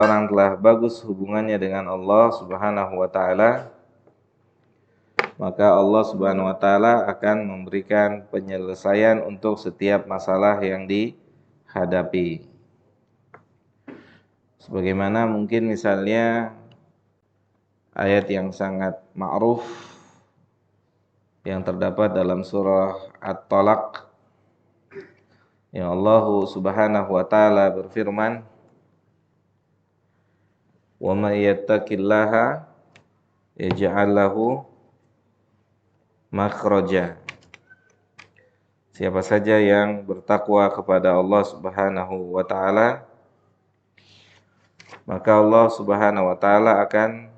orang telah bagus hubungannya dengan Allah Subhanahu wa taala, maka Allah Subhanahu wa taala akan memberikan penyelesaian untuk setiap masalah yang dihadapi. Sebagaimana mungkin misalnya ayat yang sangat ma'ruf yang terdapat dalam surah At-Talaq, yang Allah Subhanahu wa taala berfirman, "Wa may yattaqillaha yaj'al lahu makhraja." Siapa saja yang bertakwa kepada Allah Subhanahu wa taala, maka Allah Subhanahu wa taala akan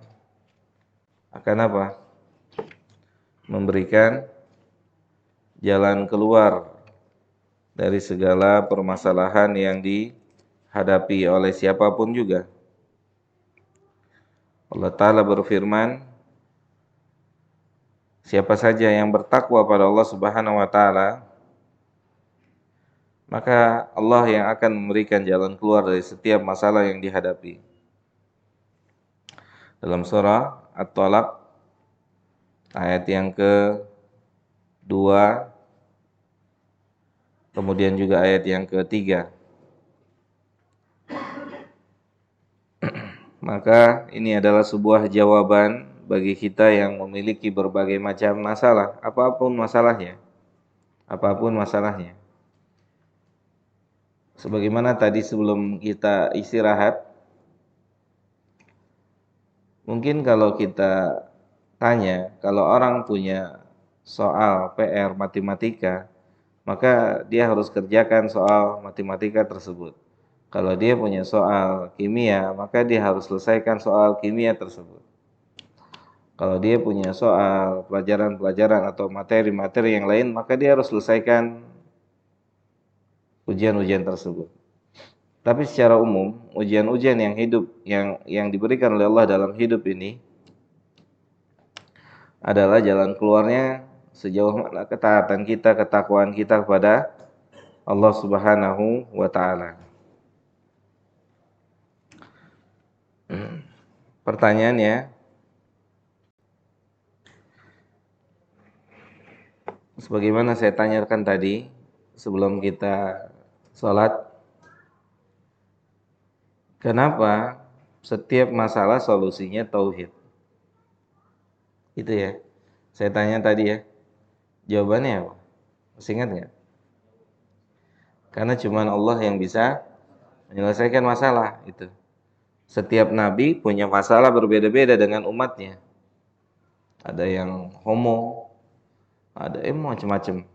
apa? Memberikan jalan keluar dari segala permasalahan yang dihadapi oleh siapapun juga. Allah Ta'ala berfirman, siapa saja yang bertakwa pada Allah Subhanahu wa taala, maka Allah yang akan memberikan jalan keluar dari setiap masalah yang dihadapi. Dalam surah At-Talaq ayat yang ke-2, kemudian juga ayat yang ke-3. Maka ini adalah sebuah jawaban bagi kita yang memiliki berbagai macam masalah, apapun masalahnya. Apapun masalahnya. Sebagaimana tadi sebelum kita istirahat, mungkin kalau kita tanya, kalau orang punya soal PR matematika, maka dia harus kerjakan soal matematika tersebut. Kalau dia punya soal kimia, maka dia harus selesaikan soal kimia tersebut. Kalau dia punya soal pelajaran-pelajaran atau materi-materi yang lain, maka dia harus selesaikan ujian-ujian tersebut. Tapi secara umum, ujian-ujian yang hidup yang diberikan oleh Allah dalam hidup ini adalah jalan keluarnya sejauh mana ketaatan kita, ketakwaan kita kepada Allah Subhanahu wa taala. Pertanyaannya, sebagaimana saya tanyakan tadi sebelum kita sholat, kenapa setiap masalah solusinya tauhid? Itu ya. Saya tanya tadi ya. Jawabannya apa? Masih ingat nggak? Karena cuma Allah yang bisa menyelesaikan masalah itu. Setiap nabi punya masalah berbeda-beda dengan umatnya. Ada yang homo, ada macam-macam,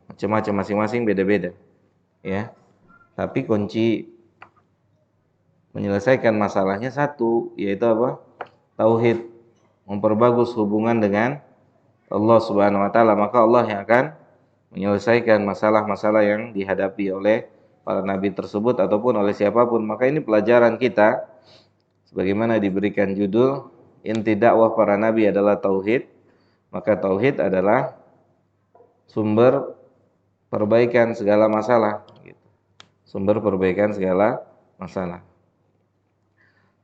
masing-masing beda-beda. Ya. Tapi kunci menyelesaikan masalahnya satu, yaitu apa? Tauhid. Memperbagus hubungan dengan Allah Subhanahu wa taala, maka Allah yang akan menyelesaikan masalah-masalah yang dihadapi oleh para nabi tersebut ataupun oleh siapapun. Maka ini pelajaran kita, sebagaimana diberikan judul, inti dakwah para nabi adalah tauhid. Maka tauhid adalah sumber perbaikan segala masalah. Sumber perbaikan segala masalah.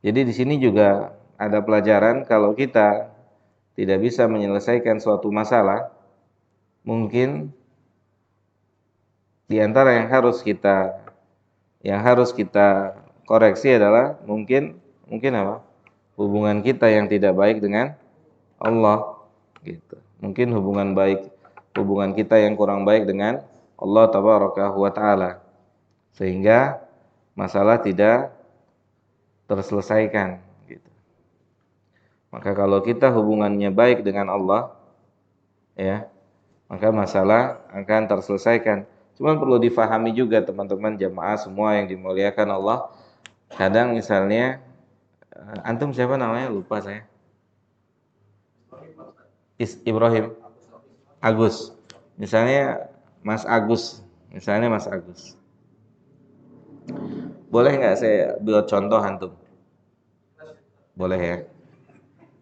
Jadi di sini juga ada pelajaran, kalau kita tidak bisa menyelesaikan suatu masalah, mungkin di antara yang harus kita koreksi adalah mungkin apa? Hubungan kita yang tidak baik dengan Allah gitu. Mungkin hubungan kita yang kurang baik dengan Allah Tabaraka wa taala, sehingga masalah tidak terselesaikan gitu. Maka kalau kita hubungannya baik dengan Allah, ya, maka masalah akan terselesaikan. Cuman perlu difahami juga teman-teman jamaah semua yang dimuliakan Allah. Kadang misalnya antum siapa namanya? Lupa saya. Ibrahim Agus. Misalnya Mas Agus. Boleh nggak saya buat contoh antum? Boleh ya?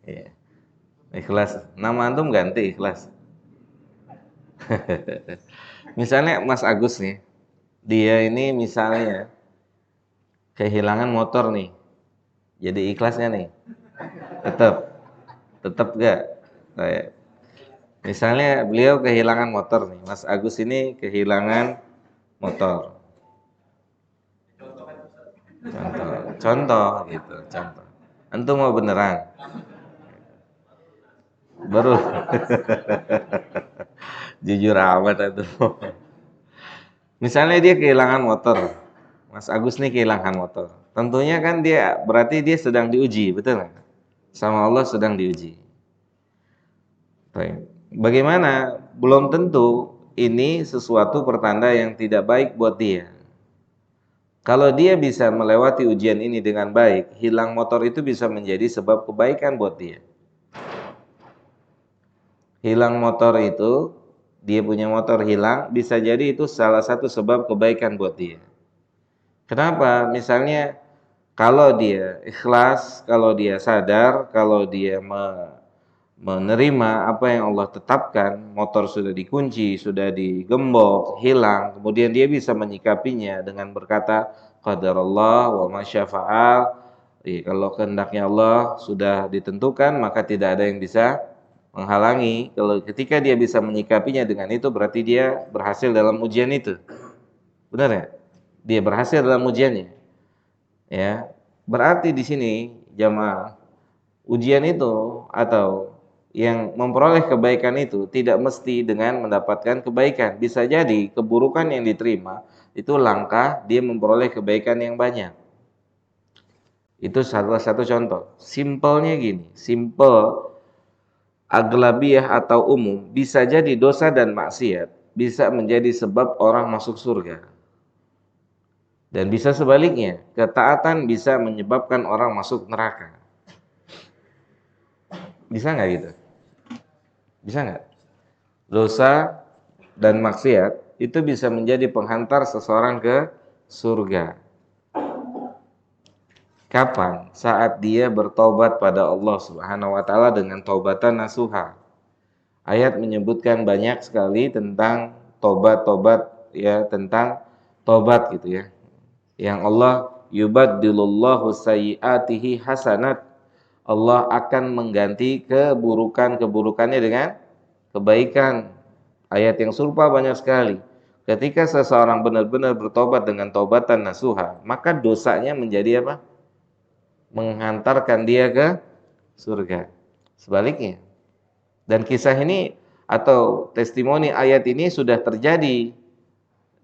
Iya. Ikhlas. Nama antum ganti Ikhlas. Misalnya Mas Agus nih, dia ini misalnya kehilangan motor nih Jadi ikhlas nggak nih? Tetap, tetap nggak? Kayak misalnya beliau kehilangan motor nih, Mas Agus ini kehilangan motor. Contoh gitu, contoh. Antum mau beneran? Baru jujur amat itu. Misalnya dia kehilangan motor, Mas Agus nih kehilangan motor. Tentunya kan dia berarti dia sedang diuji, betul nggak? Sama Allah sedang diuji. Baik. Bagaimana? Belum tentu ini sesuatu pertanda yang tidak baik buat dia. Kalau dia bisa melewati ujian ini dengan baik, hilang motor itu bisa menjadi sebab kebaikan buat dia. Hilang motor itu, dia punya motor hilang, bisa jadi itu salah satu sebab kebaikan buat dia. Kenapa? Misalnya kalau dia ikhlas, kalau dia sadar, kalau dia menerima apa yang Allah tetapkan, motor sudah dikunci, sudah digembok, hilang, kemudian dia bisa menyikapinya dengan berkata qadarullah wa masyafa'al. Kalau kehendaknya Allah sudah ditentukan, maka tidak ada yang bisa menghalangi. Kalau ketika dia bisa menyikapinya dengan itu, berarti dia berhasil dalam ujian itu. Benar ya? Dia berhasil dalam ujiannya. Ya. Berarti di sini jamaah, ujian itu atau yang memperoleh kebaikan itu tidak mesti dengan mendapatkan kebaikan. Bisa jadi keburukan yang diterima itu langkah dia memperoleh kebaikan yang banyak. Itu salah satu contoh. Simpelnya gini, simple aglabiyah atau umum bisa jadi dosa dan maksiat bisa menjadi sebab orang masuk surga. Dan bisa sebaliknya, ketaatan bisa menyebabkan orang masuk neraka. Bisa nggak gitu? Bisa nggak? Dosa dan maksiat itu bisa menjadi penghantar seseorang ke surga. Kapan? Saat dia bertobat pada Allah Subhanahu wa taala dengan taubatan nasuha. Ayat menyebutkan banyak sekali tentang tobat-tobat ya, tentang tobat gitu ya. Yang Allah yubaddilullahu sayyiatihi hasanat. Allah akan mengganti keburukan-keburukannya dengan kebaikan. Ayat yang serupa banyak sekali. Ketika seseorang benar-benar bertobat dengan taubatan nasuha, maka dosanya menjadi apa? Menghantarkan dia ke surga. Sebaliknya. Dan kisah ini atau testimoni ayat ini sudah terjadi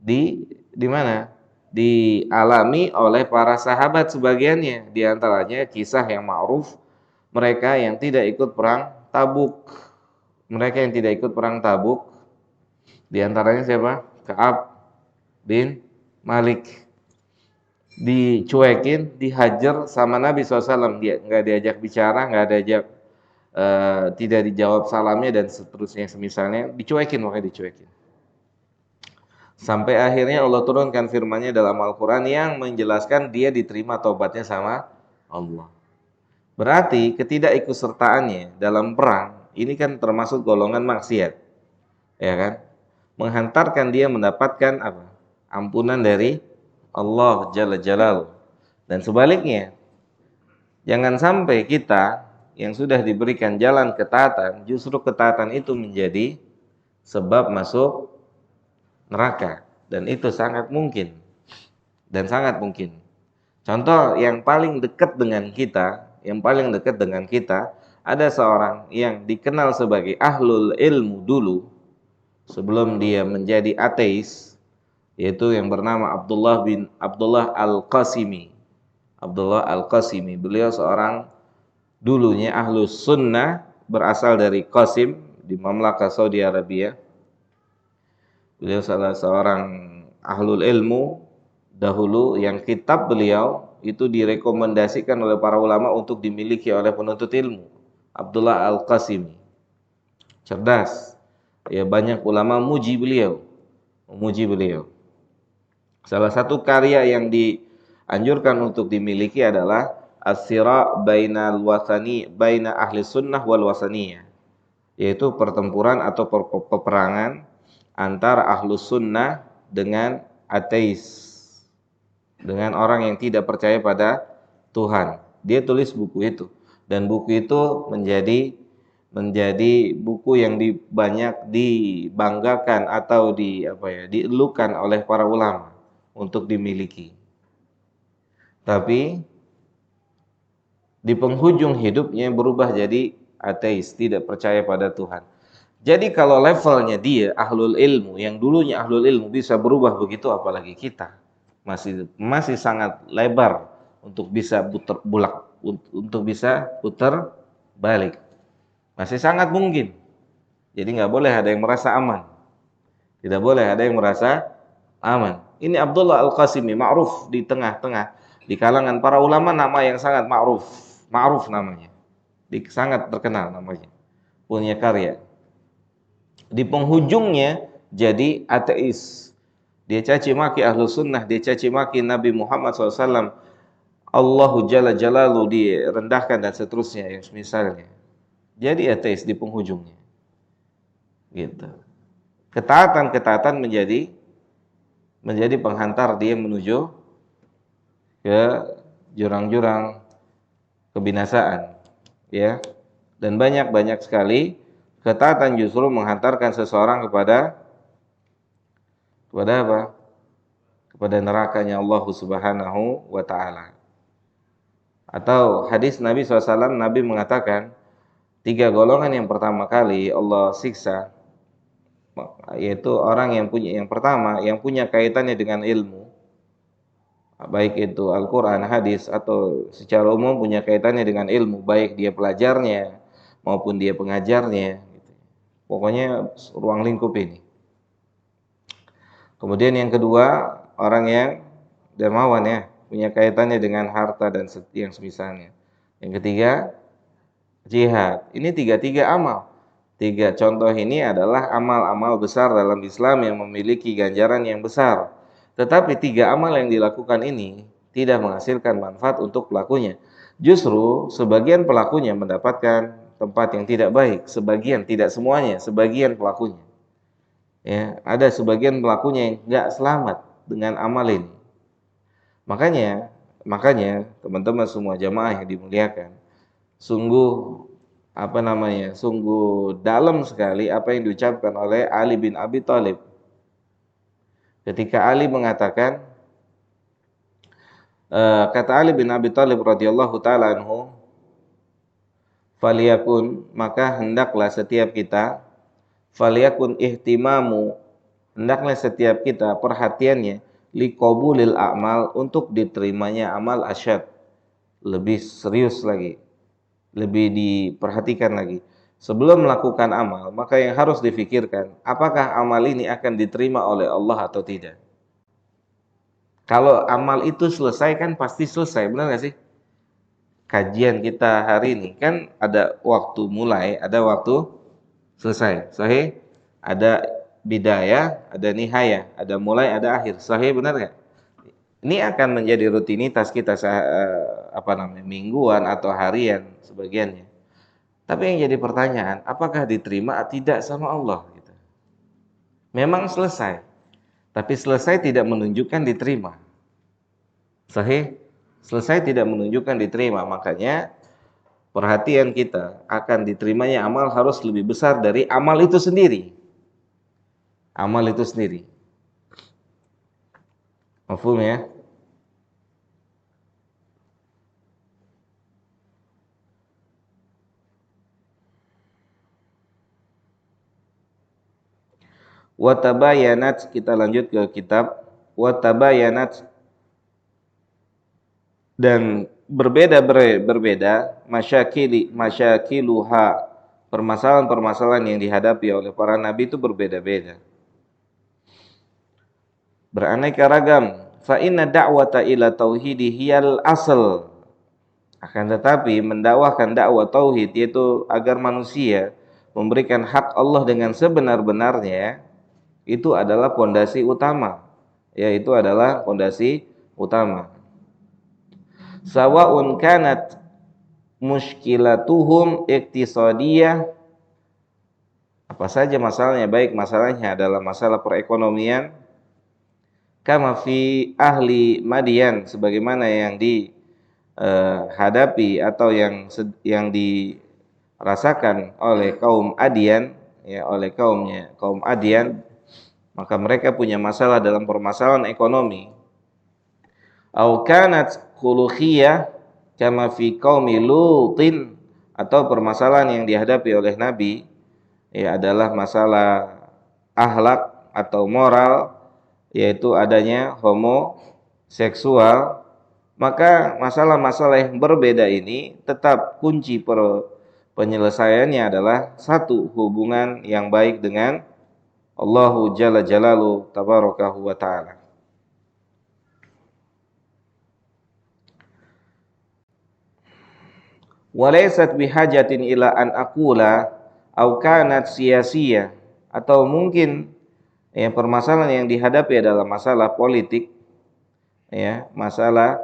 di mana? Dialami oleh para sahabat sebagiannya. Di antaranya kisah yang ma'ruf mereka yang tidak ikut perang Tabuk. Mereka yang tidak ikut perang Tabuk di antaranya siapa? Ka'ab bin Malik. Dicuekin, dihajar sama Nabi SAW. Dia nggak diajak bicara, nggak diajak, tidak dijawab salamnya dan seterusnya semisalnya. Dicuekin, makanya dicuekin. Sampai akhirnya Allah turunkan firman-Nya dalam Al-Quran yang menjelaskan dia diterima taubatnya sama Allah. Berarti ketidakikutsertaannya dalam perang ini kan termasuk golongan maksiat, ya kan? Menghantarkan dia mendapatkan apa? Ampunan dari Allah Jalla Jalal. Dan sebaliknya, jangan sampai kita yang sudah diberikan jalan ketaatan, justru ketaatan itu menjadi sebab masuk neraka. Dan itu sangat mungkin. Dan sangat mungkin. Contoh yang paling dekat dengan kita, ada seorang yang dikenal sebagai ahlul ilmu dulu, sebelum dia menjadi ateis, yaitu yang bernama Abdullah bin Abdullah Al-Qasimi. Abdullah Al-Qasimi, beliau seorang dulunya ahlus sunnah, berasal dari Qasim di Mamlakah Saudi Arabia. Beliau salah seorang ahlul ilmu dahulu yang kitab beliau itu direkomendasikan oleh para ulama untuk dimiliki oleh penuntut ilmu. Abdullah Al-Qasimi, cerdas. Ya, banyak ulama memuji beliau. Salah satu karya yang dianjurkan untuk dimiliki adalah As-Sira' baina ahli sunnah wal wasaniyah, yaitu pertempuran atau peperangan antara ahlus sunnah dengan ateis, dengan orang yang tidak percaya pada Tuhan. Dia tulis buku itu, dan buku itu menjadi buku yang banyak dibanggakan atau dielukan oleh para ulama untuk dimiliki. Tapi di penghujung hidupnya berubah jadi ateis, tidak percaya pada Tuhan. Jadi kalau levelnya dia ahlul ilmu, yang dulunya ahlul ilmu bisa berubah begitu, apalagi kita masih sangat lebar untuk bisa putar balik. Masih sangat mungkin. Jadi nggak boleh ada yang merasa aman. Tidak boleh ada yang merasa aman. Ini Abdullah Al-Qasimi, ma'ruf di tengah-tengah, di kalangan para ulama, nama yang sangat ma'ruf namanya. Sangat terkenal namanya. Punya karya. Di penghujungnya jadi ateis. Dia caci maki ahlu sunnah, dia caci maki Nabi Muhammad SAW, Allahu Jalla Jalalu direndahkan dan seterusnya yang misalnya. Jadi ateis di penghujungnya. Gitu. Ketaatan menjadi penghantar dia menuju ke jurang-jurang kebinasaan, ya. Dan banyak sekali ketaatan justru menghantarkan seseorang kepada apa? Kepada nerakanya Allah Subhanahu wa taala. Atau hadis Nabi SAW, Nabi mengatakan 3 golongan yang pertama kali Allah siksa, yaitu orang yang pertama yang punya kaitannya dengan ilmu, baik itu Al-Quran, hadis, atau secara umum punya kaitannya dengan ilmu, baik dia pelajarnya maupun dia pengajarnya, gitu. Pokoknya ruang lingkup ini. Kemudian yang kedua, orang yang dermawan, ya, punya kaitannya dengan harta dan yang semisalnya. Yang ketiga, jihad. Ini tiga amal. 3 contoh ini adalah amal-amal besar dalam Islam yang memiliki ganjaran yang besar. Tetapi 3 amal yang dilakukan ini tidak menghasilkan manfaat untuk pelakunya. Justru sebagian pelakunya mendapatkan tempat yang tidak baik. Sebagian, tidak semuanya, sebagian pelakunya. Ya, ada sebagian pelakunya yang tidak selamat dengan amal ini. Makanya teman-teman semua jamaah yang dimuliakan, sungguh dalam sekali apa yang diucapkan oleh Ali bin Abi Thalib. Ketika Ali mengatakan, kata Ali bin Abi Thalib radhiyallahu taala anhu, "Faliyakun, maka hendaklah setiap kita, faliyakun ihtimamu, hendaklah setiap kita perhatiannya liqabulil a'mal, untuk diterimanya amal asyad." Lebih serius lagi, lebih diperhatikan lagi. Sebelum melakukan amal, maka yang harus difikirkan, apakah amal ini akan diterima oleh Allah atau tidak. Kalau amal itu selesai, kan pasti selesai, benar nggak sih? Kajian kita hari ini kan ada waktu mulai, ada waktu selesai. Sahih? Ada bidayah, ada nihayah, ada mulai, ada akhir. Sahih, benar nggak? Ini akan menjadi rutinitas kita mingguan atau harian sebagiannya. Tapi yang jadi pertanyaan, apakah diterima atau tidak sama Allah? Gitu. Memang selesai, tapi selesai tidak menunjukkan diterima. Sahih? Selesai tidak menunjukkan diterima. Makanya perhatian kita akan diterimanya amal harus lebih besar dari amal itu sendiri. Amal itu sendiri. Mafhum ya? Watabayanat, kita lanjut ke kitab. Watabayanat, dan berbeda masyakiluha, permasalahan-permasalahan yang dihadapi oleh para nabi itu berbeda-beda, beraneka ragam. Fa inna da'wata ila tauhidi hiyal asal. Akan tetapi mendakwahkan dakwah tauhid, yaitu agar manusia memberikan hak Allah dengan sebenar-benarnya, itu adalah pondasi utama. Yaitu adalah pondasi utama. Sawa'un kanat muskilatuhum iktisadiyah, apa saja masalahnya, baik masalahnya adalah masalah perekonomian, kama fi ahli Madian, sebagaimana yang hadapi atau yang dirasakan oleh kaum Adyan, ya, oleh kaum Adyan, maka mereka punya masalah dalam permasalahan ekonomi. Au kanat khuluqiyah kama fi qaumi Lutin, atau permasalahan yang dihadapi oleh Nabi ya adalah masalah akhlak atau moral, yaitu adanya homoseksual. Maka masalah-masalah yang berbeda ini tetap kunci penyelesaiannya adalah satu, hubungan yang baik dengan Allahu Jalla Jalaluhu Tabarakahu wa Ta'ala. Walaysat bihajatin ila an aqula au kanat siyasiyah, atau mungkin ya permasalahan yang dihadapi adalah masalah politik, ya, masalah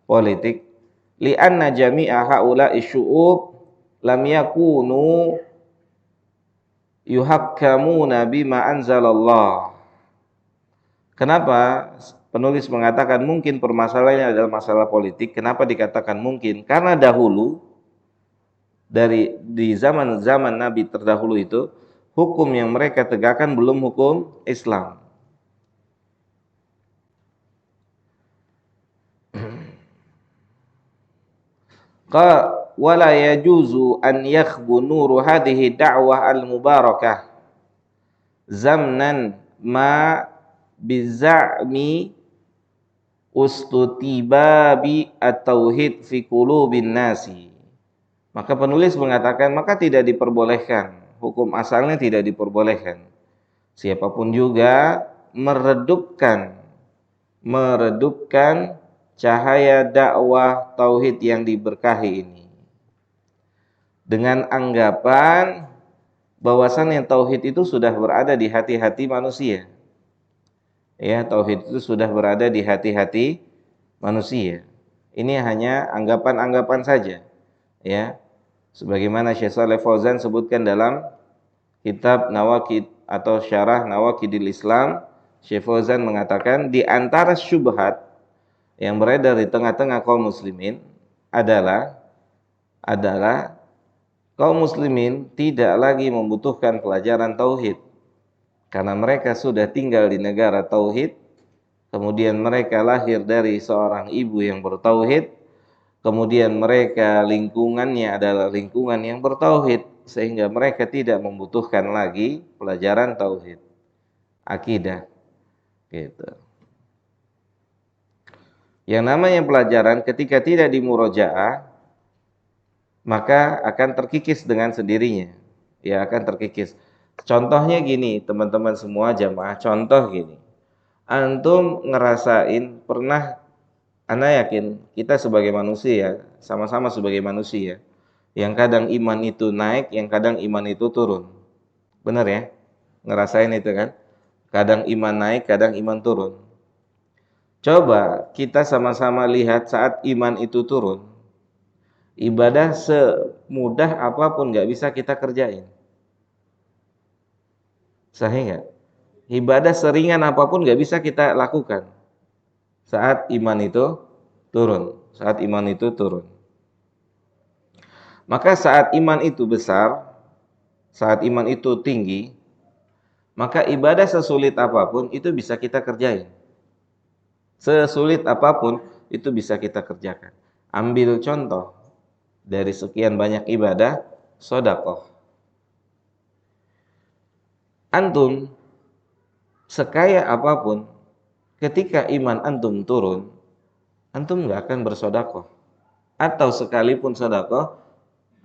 politik. Li'anna jami'a haula'i syu'ub lam yakunu yuhakkamuna bima anzalallah. Kenapa penulis mengatakan mungkin permasalahannya adalah masalah politik? Kenapa dikatakan mungkin? Karena dahulu di zaman-zaman Nabi terdahulu itu, hukum yang mereka tegakkan belum hukum Islam. Wala yajuzu an yakhbu nuru hadhihi da'wah al-mubarakah zamnan ma biza'mi ustutibabi at-tauhid fi qulubin nasi. Maka penulis mengatakan, maka tidak diperbolehkan, hukum asalnya tidak diperbolehkan siapapun juga meredupkan cahaya dakwah tauhid yang diberkahi ini dengan anggapan bahwasannya tauhid itu sudah berada di hati-hati manusia. Ya, tauhid itu sudah berada di hati-hati manusia. Ini hanya anggapan-anggapan saja. Ya. Sebagaimana Syekh Shalih Fauzan sebutkan dalam kitab Nawaqid atau Syarah Nawaqidil Islam, Syekh Fauzan mengatakan di antara syubhat yang beredar di tengah-tengah kaum muslimin adalah kaum muslimin tidak lagi membutuhkan pelajaran tauhid karena mereka sudah tinggal di negara tauhid, kemudian mereka lahir dari seorang ibu yang bertauhid, kemudian mereka lingkungannya adalah lingkungan yang bertauhid, sehingga mereka tidak membutuhkan lagi pelajaran tauhid, akidah, gitu. Yang namanya pelajaran ketika tidak dimurojaah, maka akan terkikis dengan sendirinya. Ya, akan terkikis. Contohnya gini, teman-teman semua jamaah, contoh gini. Antum ngerasain, pernah, ana yakin kita sebagai manusia, sama-sama sebagai manusia, yang kadang iman itu naik, yang kadang iman itu turun. Benar ya? Ngerasain itu kan? Kadang iman naik, kadang iman turun. Coba kita sama-sama lihat saat iman itu turun, ibadah semudah apapun gak bisa kita kerjain. Sahih gak? Ibadah seringan apapun gak bisa kita lakukan saat iman itu turun. Saat iman itu turun. Maka saat iman itu besar, saat iman itu tinggi, maka ibadah sesulit apapun itu bisa kita kerjain. Sesulit apapun itu bisa kita kerjakan. Ambil contoh dari sekian banyak ibadah, sedekah. Antum sekaya apapun, ketika iman antum turun, antum nggak akan bersedekah. Atau sekalipun sedekah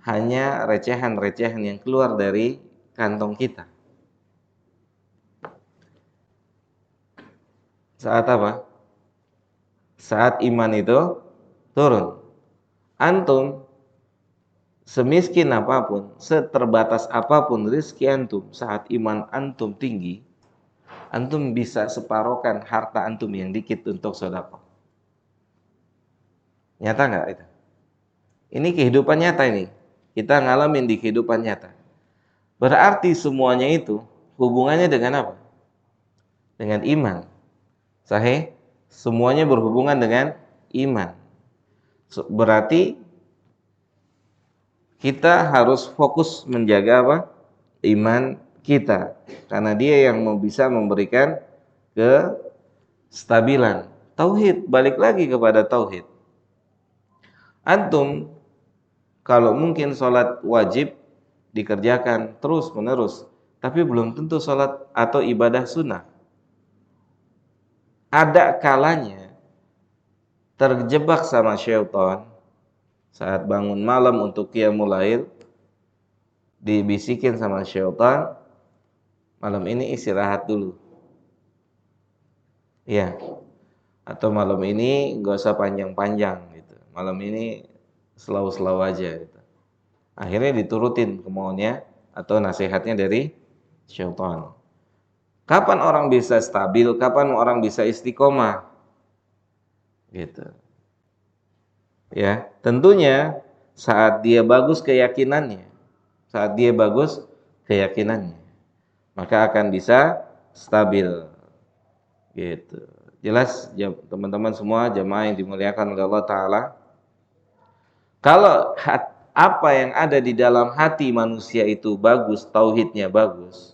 hanya recehan-recehan yang keluar dari kantong kita. Saat apa? Saat iman itu turun. Antum semiskin apapun, seterbatas apapun rezeki antum, saat iman antum tinggi, antum bisa separohkan harta antum yang dikit untuk sedekah. Nyata nggak itu? Ini kehidupan nyata ini. Kita ngalamin di kehidupan nyata. Berarti semuanya itu hubungannya dengan apa? Dengan iman. Sahih? Semuanya berhubungan dengan iman. Berarti kita harus fokus menjaga apa? Iman kita. Karena dia yang bisa memberikan kestabilan. Tauhid, balik lagi kepada tauhid. Antum kalau mungkin sholat wajib dikerjakan terus menerus, tapi belum tentu sholat atau ibadah sunnah. Ada kalanya terjebak sama syaitan saat bangun malam untuk qiyamul lail, dibisikin sama syaitan, malam ini istirahat dulu. Ya. Atau malam ini gak usah panjang-panjang gitu. Malam ini slow-slow aja gitu. Akhirnya diturutin kemauannya atau nasihatnya dari syaitan. Kapan orang bisa stabil? Kapan orang bisa istiqomah? Gitu. Ya, tentunya saat dia bagus keyakinannya. Saat dia bagus keyakinannya, maka akan bisa stabil. Gitu. Jelas teman-teman semua jamaah yang dimuliakan oleh Allah Ta'ala. Kalau apa yang ada di dalam hati manusia itu bagus, tauhidnya bagus,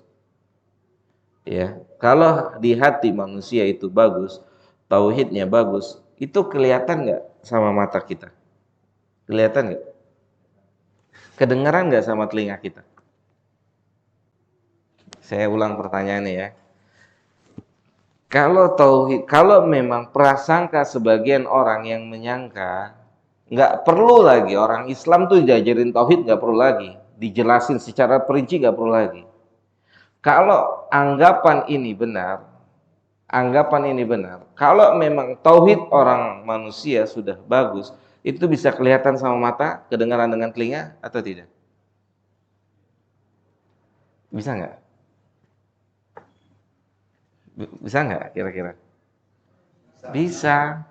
ya, kalau di hati manusia itu bagus, tauhidnya bagus, itu kelihatan nggak sama mata kita? Kelihatan nggak? Kedengaran nggak sama telinga kita? Saya ulang pertanyaannya ya. Kalau tauhid, kalau memang prasangka sebagian orang yang menyangka, nggak perlu lagi orang Islam tuh diajarin tauhid, nggak perlu lagi dijelasin secara perinci, nggak perlu lagi. Kalau anggapan ini benar, kalau memang tauhid orang manusia sudah bagus, itu bisa kelihatan sama mata, kedengaran dengan telinga atau tidak? Bisa nggak? Bisa nggak kira-kira? Bisa.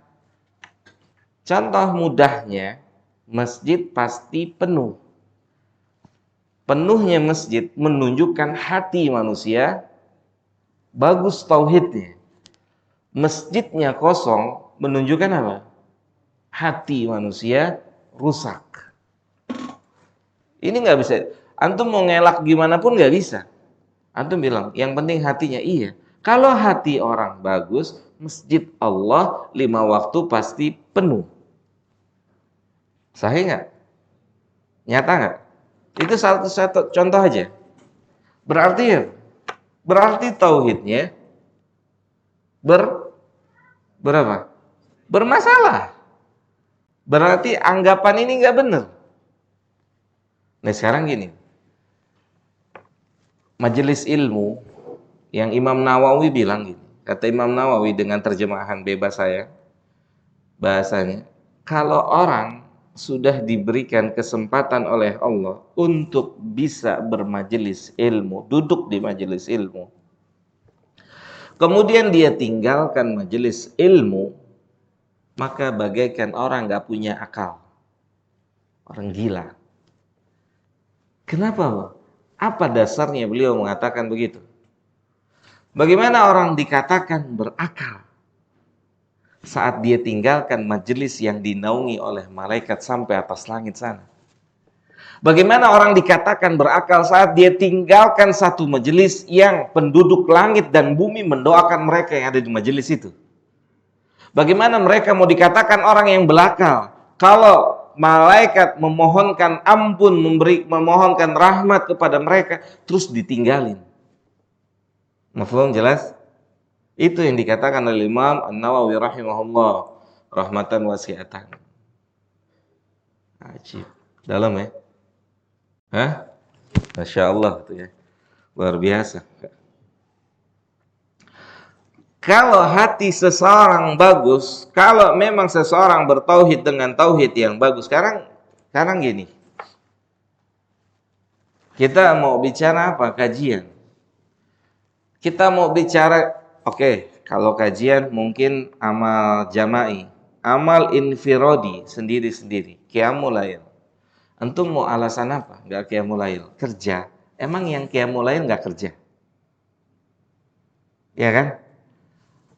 Contoh mudahnya, masjid pasti penuh. Penuhnya masjid menunjukkan hati manusia bagus tauhidnya. Masjidnya kosong menunjukkan apa? Hati manusia rusak. Ini nggak bisa. Antum mau ngelak gimana pun nggak bisa. Antum bilang, yang penting hatinya. Iya. Kalau hati orang bagus, masjid Allah 5 waktu pasti penuh. Sahih nggak? Nyata nggak? Itu satu contoh aja. Berarti tauhidnya berapa? Bermasalah. Berarti anggapan ini nggak benar. Nah sekarang gini, majelis ilmu yang Imam Nawawi bilang gini, kata Imam Nawawi dengan terjemahan bebas saya, bahasanya, kalau orang sudah diberikan kesempatan oleh Allah untuk bisa bermajelis ilmu, duduk di majelis ilmu, kemudian dia tinggalkan majelis ilmu, maka bagaikan orang gak punya akal, orang gila. Kenapa? Apa dasarnya beliau mengatakan begitu? Bagaimana orang dikatakan berakal saat dia tinggalkan majelis yang dinaungi oleh malaikat sampai atas langit sana? Bagaimana orang dikatakan berakal saat dia tinggalkan satu majelis yang penduduk langit dan bumi mendoakan mereka yang ada di majelis itu? Bagaimana mereka mau dikatakan orang yang belakal kalau malaikat memohonkan ampun, memohonkan rahmat kepada mereka, terus ditinggalin? Mafhum jelas? Itu yang dikatakan oleh Imam An-Nawawi rahimahullah, rahmatan wasi'atan. Ajib. Dalam ya? Hah? Masya Allah itu ya. Luar biasa. Kalau hati seseorang bagus, kalau memang seseorang bertauhid dengan tauhid yang bagus, sekarang gini. Kita mau bicara apa? Kajian. Kita mau bicara, oke, kalau kajian mungkin amal jama'i, amal infirodi, sendiri-sendiri, qiyamul lail. Antum mau alasan apa? Enggak qiyamul lail, kerja. Emang yang qiyamul lail enggak kerja? Ya kan?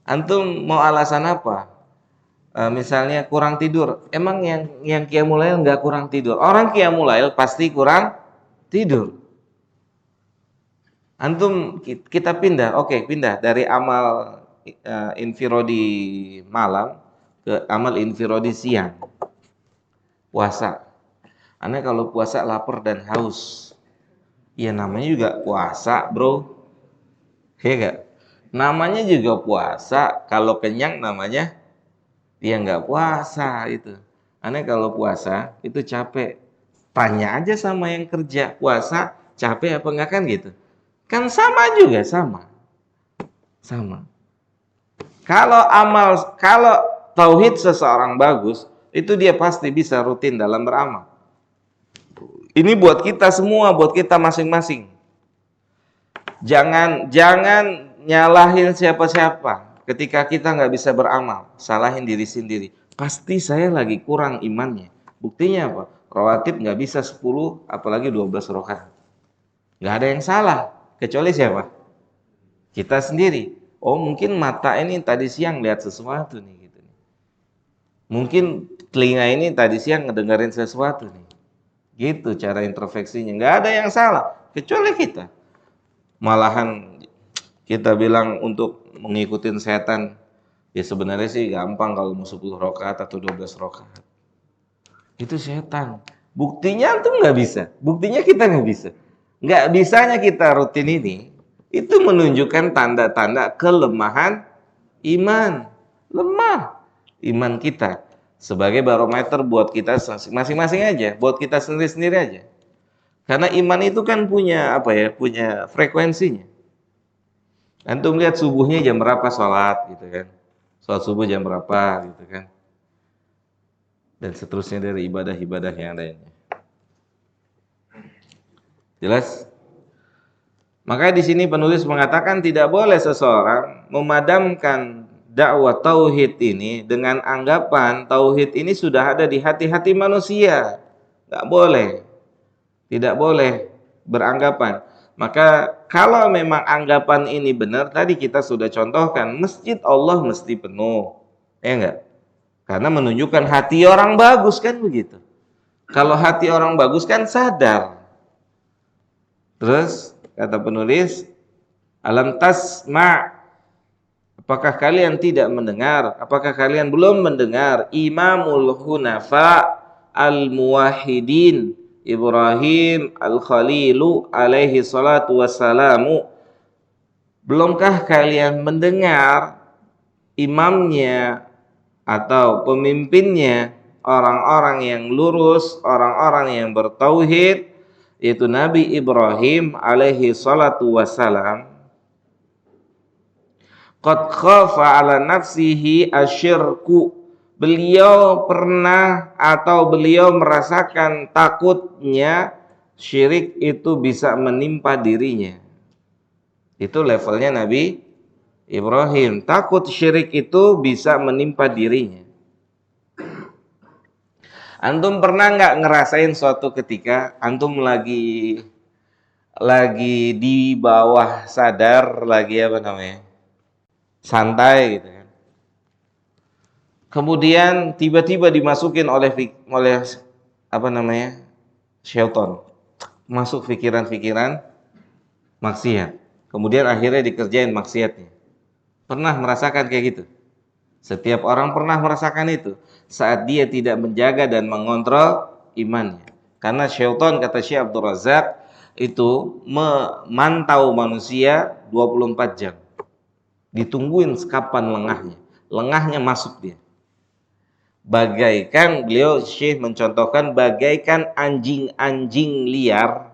Antum mau alasan apa? Misalnya kurang tidur, emang yang qiyamul lail nggak kurang tidur? Orang qiyamul lail pasti kurang tidur. Antum kita pindah, oke, pindah dari amal infirodi malam ke amal infirodi siang, puasa. Aneh kalau puasa lapar dan haus, ya namanya juga puasa, bro. Ya gak? Namanya juga puasa, kalau kenyang namanya dia nggak puasa itu. Aneh kalau puasa itu capek. Tanya aja sama yang kerja, puasa capek apa enggak kan gitu. Kan sama juga, sama. Sama. Kalau tauhid seseorang bagus, itu dia pasti bisa rutin dalam beramal. Ini buat kita semua, buat kita masing-masing. Jangan nyalahin siapa-siapa ketika kita nggak bisa beramal, salahin diri sendiri. Pasti saya lagi kurang imannya. Buktinya apa? Rawatib nggak bisa 10, apalagi 12 rakaat. Nggak ada yang salah, kecuali siapa? Kita sendiri. Oh, mungkin mata ini tadi siang lihat sesuatu nih gitu. Mungkin telinga ini tadi siang ngedengerin sesuatu nih. Gitu cara introspeksinya. Nggak ada yang salah, kecuali kita. Malahan kita bilang untuk mengikuti setan, ya sebenarnya sih gampang kalau mau 10 rakaat atau 12 rakaat. Itu setan. Buktinya antum nggak bisa. Buktinya kita nggak bisa. Nggak bisanya kita rutin ini, itu menunjukkan tanda-tanda kelemahan iman. Lemah iman kita. Sebagai barometer buat kita masing-masing aja, buat kita sendiri-sendiri aja. Karena iman itu kan punya apa ya? Punya frekuensinya. Antum lihat subuhnya jam berapa sholat gitu kan. Sholat subuh jam berapa gitu kan. Dan seterusnya dari ibadah-ibadah yang lainnya. Jelas? Maka di sini penulis mengatakan tidak boleh seseorang memadamkan dakwah tauhid ini dengan anggapan tauhid ini sudah ada di hati-hati manusia. Tidak boleh. Tidak boleh beranggapan. Maka kalau memang anggapan ini benar, tadi kita sudah contohkan, masjid Allah mesti penuh. Ya enggak? Karena menunjukkan hati orang bagus kan begitu. Kalau hati orang bagus kan sadar. Terus kata penulis, alam tasma, apakah kalian tidak mendengar? Apakah kalian belum mendengar Imamul Hunafa al-Muwahhidin Ibrahim al-Khalilu alaihi salatu wassalamu? Belumkah kalian mendengar imamnya atau pemimpinnya orang-orang yang lurus, orang-orang yang bertauhid, yaitu Nabi Ibrahim alaihi salatu wassalam? Qad khafa ala nafsihi asyirku. Beliau pernah atau beliau merasakan takutnya syirik itu bisa menimpa dirinya. Itu levelnya Nabi Ibrahim. Takut syirik itu bisa menimpa dirinya. Antum pernah nggak ngerasain suatu ketika antum lagi di bawah sadar, lagi apa namanya, santai gitu kan. Kemudian tiba-tiba dimasukin oleh apa namanya, syaitan, masuk pikiran-pikiran maksiat. Kemudian akhirnya dikerjain maksiatnya. Pernah merasakan kayak gitu? Setiap orang pernah merasakan itu saat dia tidak menjaga dan mengontrol imannya. Karena syaitan, kata Syekh Abdul Razak, itu memantau manusia 24 jam. Ditungguin kapan lengahnya. Lengahnya masuk dia. Bagaikan, beliau Syekh mencontohkan, bagaikan anjing-anjing liar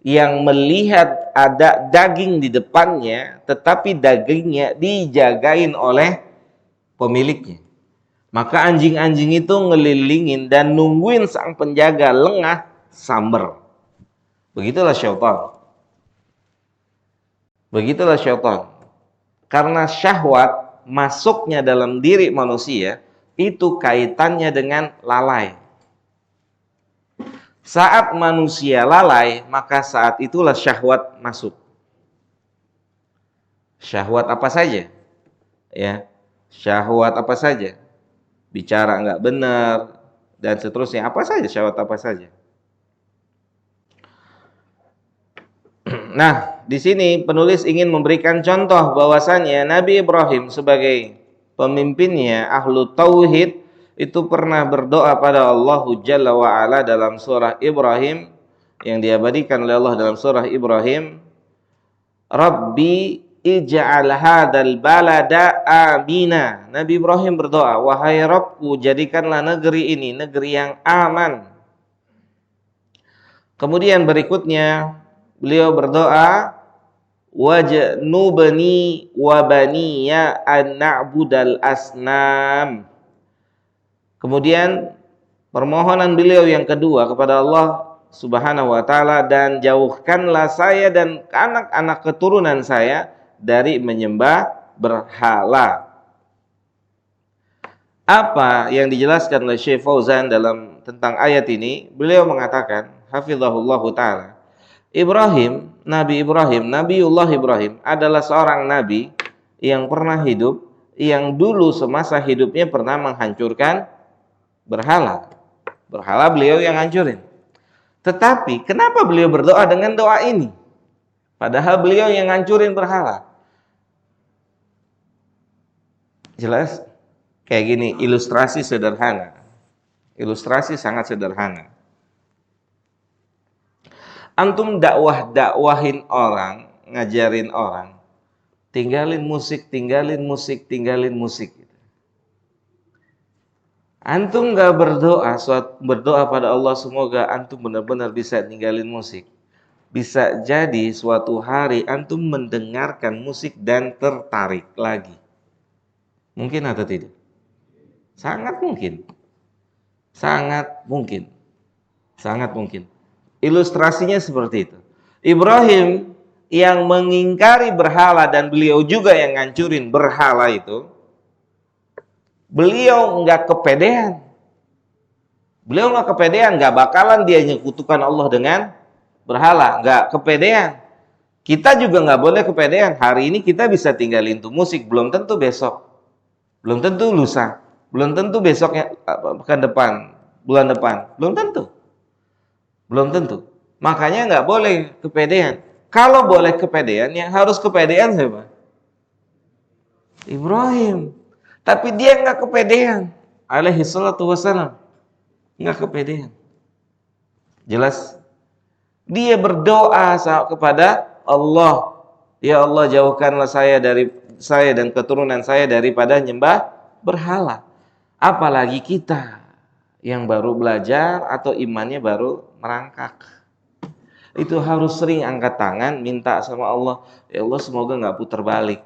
yang melihat ada daging di depannya, tetapi dagingnya dijagain oleh pemiliknya. Maka anjing-anjing itu ngelilingin dan nungguin sang penjaga lengah samber. Begitulah syaitan. Begitulah syaitan. Karena syahwat masuknya dalam diri manusia itu kaitannya dengan lalai. Saat manusia lalai, maka saat itulah syahwat masuk. Syahwat apa saja? Ya, syahwat apa saja? bicara nggak benar, dan seterusnya. Apa saja, syahwat apa saja. Nah, di sini penulis ingin memberikan contoh bahwasannya Nabi Ibrahim sebagai pemimpinnya ahlu tauhid itu pernah berdoa pada Allah Jalla wa Ala dalam surah Ibrahim yang diabadikan oleh Allah dalam surah Ibrahim, Rabbi ij'al hadzal balada amina. Nabi Ibrahim berdoa, wahai Rabbku, jadikanlah negeri ini negeri yang aman. Kemudian berikutnya beliau berdoa, wajnubni wa baniya an na'budal asnam. Kemudian permohonan beliau yang kedua kepada Allah Subhanahu wa taala, dan jauhkanlah saya dan anak-anak keturunan saya dari menyembah berhala. Apa yang dijelaskan oleh Syekh Fauzan dalam tentang ayat ini? Beliau mengatakan, hafizahullah taala, Nabiullah Ibrahim adalah seorang nabi yang pernah hidup, yang dulu semasa hidupnya pernah menghancurkan berhala. Berhala beliau yang hancurin. Tetapi kenapa beliau berdoa dengan doa ini? Padahal beliau yang hancurin berhala. Jelas? Kayak gini, ilustrasi sederhana. Ilustrasi sangat sederhana. Antum dakwahin orang, ngajarin orang, tinggalin musik. Antum gak berdoa pada Allah semoga antum benar-benar bisa tinggalin musik. Bisa jadi suatu hari antum mendengarkan musik dan tertarik lagi. Mungkin atau tidak? Sangat mungkin. Sangat mungkin. Sangat mungkin. Ilustrasinya seperti itu. Ibrahim yang mengingkari berhala dan beliau juga yang ngancurin berhala itu, beliau nggak kepedean. Beliau nggak kepedean, nggak bakalan dia nyekutukan Allah dengan berhala, nggak kepedean. Kita juga nggak boleh kepedean. Hari ini kita bisa tinggalin tuh musik, belum tentu besok, belum tentu lusa, belum tentu besoknya, pekan depan, bulan depan, belum tentu. Belum tentu. Makanya nggak boleh kepedean. Kalau boleh kepedean, yang harus kepedean siapa? Ibrahim. Tapi dia nggak kepedean. Alaihi salatu wassalam. Nggak kepedean. Jelas? Dia berdoa kepada Allah. Ya Allah, jauhkanlah saya dan keturunan saya daripada nyembah berhala. Apalagi kita yang baru belajar atau imannya baru merangkak. Itu harus sering angkat tangan, minta sama Allah, ya Allah semoga nggak putar balik.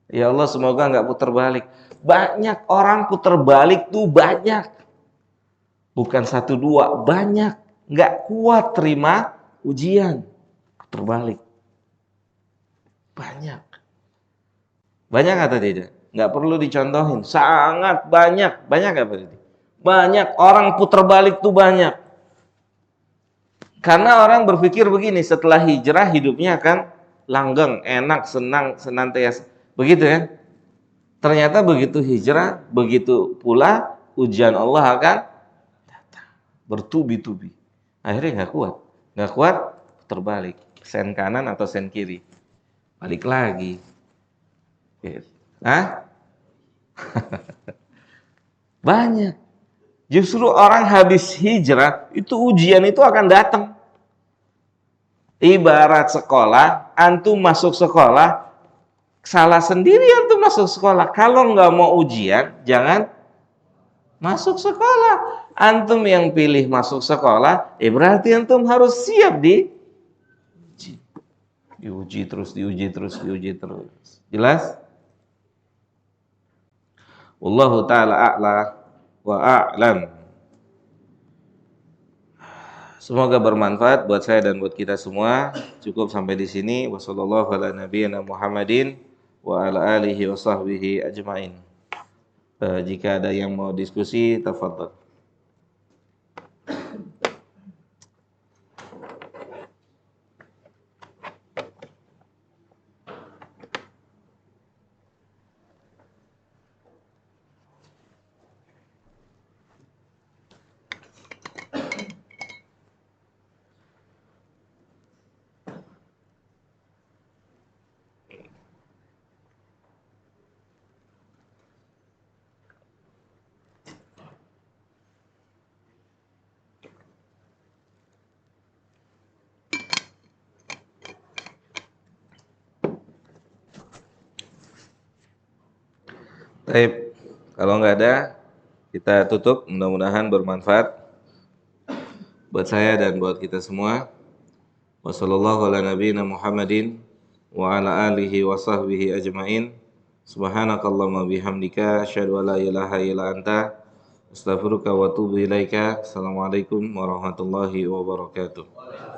Ya Allah semoga nggak putar balik. Banyak orang putar balik tuh banyak. Bukan satu dua, banyak. Nggak kuat terima ujian. Putar balik. Banyak. Banyak atau tidak? Nggak perlu dicontohin. Sangat banyak. Banyak apa ini? Banyak orang putar balik tuh banyak. Karena orang berpikir begini, setelah hijrah hidupnya akan langgeng, enak, senang, senantiasa. Begitu kan? Ternyata begitu hijrah, begitu pula ujian Allah akan datang. Bertubi-tubi. Akhirnya nggak kuat. Nggak kuat, terbalik. Sen kanan atau sen kiri. Balik lagi. Hah? Banyak. Justru orang habis hijrah, itu ujian itu akan datang. Ibarat sekolah, antum masuk sekolah, salah sendiri antum masuk sekolah. Kalau nggak mau ujian, jangan masuk sekolah. Antum yang pilih masuk sekolah, berarti antum harus siap diuji terus. Jelas? Wallahu ta'ala a'la wa a'lam. Semoga bermanfaat buat saya dan buat kita semua. Cukup sampai di sini. Wassallallahu ala nabiyyina Muhammadin wa ala alihi wa sahbihi ajmain. Jika ada yang mau diskusi, tafadhol. Baik, kalau nggak ada, kita tutup. Mudah-mudahan bermanfaat buat saya dan buat kita semua. Wassallallahu ala nabiyyina Muhammadin wa ala alihi wa sahbihi ajmain. Subhanakallahumma bihamdika asyhadu an la ilaha illa anta astaghfiruka wa atubu ilaika. Assalamualaikum warahmatullahi wabarakatuh.